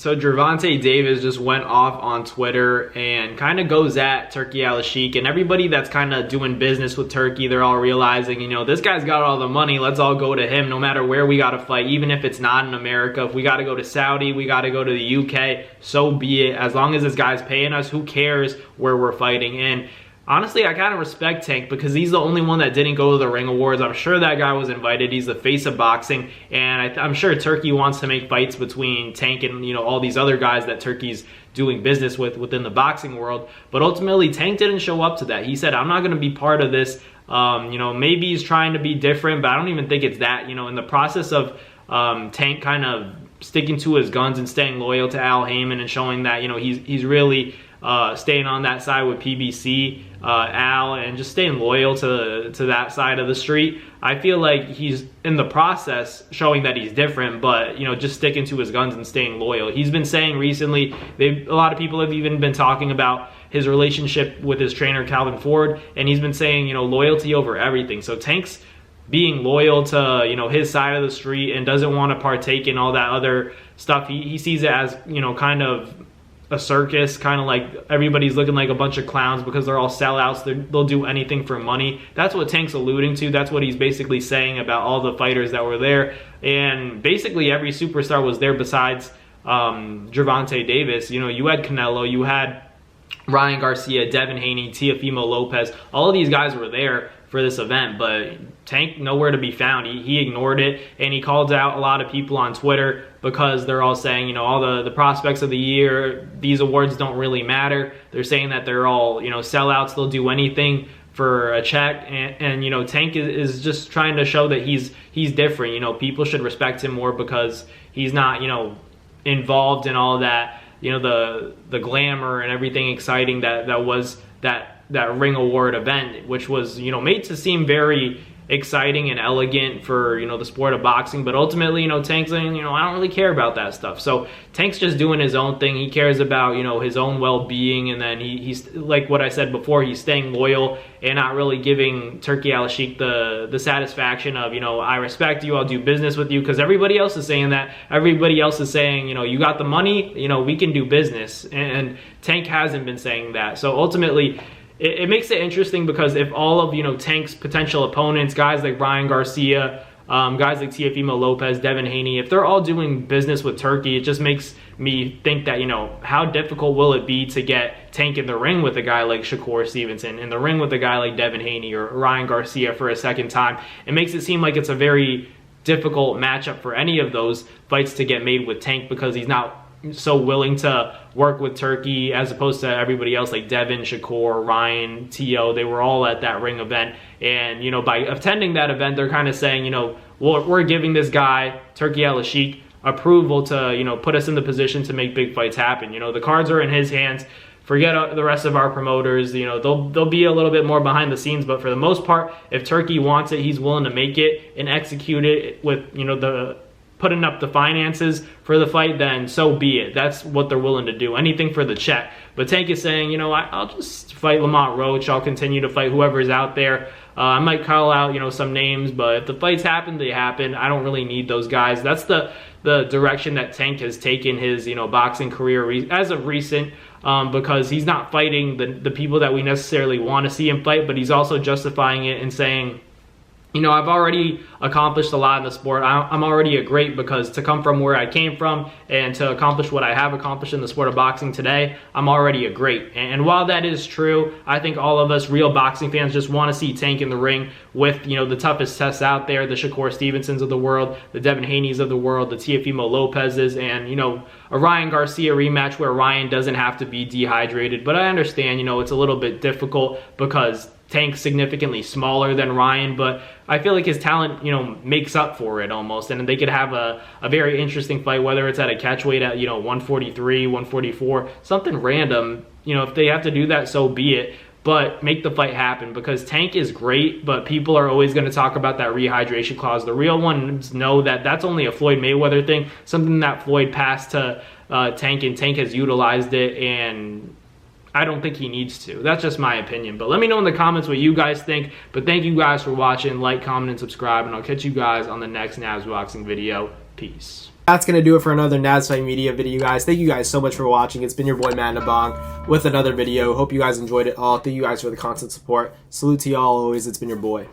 So Gervonta Davis just went off on Twitter and kind of goes at Turki Alalshikh, and everybody that's kind of doing business with Turkey, they're all realizing, you know, this guy's got all the money, let's all go to him no matter where we got to fight, even if it's not in America. If we got to go to Saudi, we got to go to the UK, so be it. As long as this guy's paying us, who cares where we're fighting? And honestly, I kind of respect Tank because he's the only one that didn't go to the Ring Awards. I'm sure that guy was invited. He's the face of boxing, and I'm sure Turkey wants to make fights between Tank and, you know, all these other guys that Turkey's doing business with within the boxing world. But ultimately, Tank didn't show up to that. He said, I'm not going to be part of this. You know, maybe he's trying to be different, but I don't even think it's that. You know, in the process of Tank kind of sticking to his guns and staying loyal to Al Heyman and showing that, you know, he's really staying on that side with PBC, Al, and just staying loyal to that side of the street. I feel like he's in the process showing that he's different, but, you know, just sticking to his guns and staying loyal. He's been saying recently, a lot of people have even been talking about his relationship with his trainer Calvin Ford, and he's been saying, you know, loyalty over everything. So Tank's being loyal to, you know, his side of the street and doesn't want to partake in all that other stuff. He sees it as, you know, kind of a circus, kind of like everybody's looking like a bunch of clowns because they're all sellouts. They'll do anything for money. That's what Tank's alluding to. That's what he's basically saying about all the fighters that were there. And basically every superstar was there besides Gervonta Davis. You know, you had Canelo, you had Ryan Garcia, Devin Haney, Teofimo Lopez. All of these guys were there for this event, but Tank nowhere to be found. He ignored it, and he called out a lot of people on Twitter because they're all saying, you know, all the prospects of the year, these awards don't really matter. They're saying that they're all, you know, sellouts. They'll do anything for a check, and you know, Tank is just trying to show that he's different. You know, people should respect him more because he's not, you know, involved in all that, you know, the glamour and everything exciting that was that Ring Award event, which was, you know, made to seem very exciting and elegant for, you know, the sport of boxing. But ultimately, you know, Tank's saying, you know, I don't really care about that stuff. So Tank's just doing his own thing. He cares about, you know, his own well-being, and then he's like what I said before, he's staying loyal and not really giving Turki Alalshikh the satisfaction of, you know, I respect you, I'll do business with you, because everybody else is saying that. Everybody else is saying, you know, you got the money, you know, we can do business, and Tank hasn't been saying that. So ultimately, it makes it interesting because if all of, you know, Tank's potential opponents, guys like Ryan Garcia, guys like Teofimo Lopez, Devin Haney, if they're all doing business with Turkey, it just makes me think that, you know, how difficult will it be to get Tank in the ring with a guy like Shakur Stevenson, in the ring with a guy like Devin Haney or Ryan Garcia for a second time. It makes it seem like it's a very difficult matchup for any of those fights to get made with Tank because he's not so willing to work with Turkey as opposed to everybody else like Devin, Shakur, Ryan, Tio. They were all at that ring event, and, you know, by attending that event, they're kind of saying, you know, well, we're giving this guy Turki Alalshikh approval to, you know, put us in the position to make big fights happen. You know, the cards are in his hands. Forget the rest of our promoters. You know, they'll be a little bit more behind the scenes, but for the most part, if Turkey wants it, he's willing to make it and execute it with, you know, putting up the finances for the fight, then so be it. That's what they're willing to do. Anything for the check. But Tank is saying, you know, I'll just fight Lamont Roach. I'll continue to fight whoever's out there. I might call out, you know, some names, but if the fights happen, they happen. I don't really need those guys. That's the direction that Tank has taken his, you know, boxing career as of recent, because he's not fighting the people that we necessarily want to see him fight, but he's also justifying it and saying, you know, I've already accomplished a lot in the sport. I'm already a great, because to come from where I came from and to accomplish what I have accomplished in the sport of boxing today, I'm already a great. And while that is true, I think all of us real boxing fans just want to see Tank in the ring with, you know, the toughest tests out there, the Shakur Stevensons of the world, the Devin Haneys of the world, the Teofimo Lopez's, and, you know, a Ryan Garcia rematch where Ryan doesn't have to be dehydrated. But I understand, you know, it's a little bit difficult because Tank's significantly smaller than Ryan, but I feel like his talent, you know, makes up for it almost, and they could have a very interesting fight, whether it's at a catchweight at, you know, 143, 144, something random. You know, if they have to do that, so be it, but make the fight happen, because Tank is great, but people are always going to talk about that rehydration clause. The real ones know that that's only a Floyd Mayweather thing, something that Floyd passed to Tank, and Tank has utilized it, and I don't think he needs to. That's just my opinion. But let me know in the comments what you guys think. But thank you guys for watching. Like, comment, and subscribe. And I'll catch you guys on the next Nabs Boxing video. Peace. That's going to do it for another NASFIGHT Media video, guys. Thank you guys so much for watching. It's been your boy, Matt Nabong, with another video. Hope you guys enjoyed it all. Thank you guys for the constant support. Salute to y'all always. It's been your boy.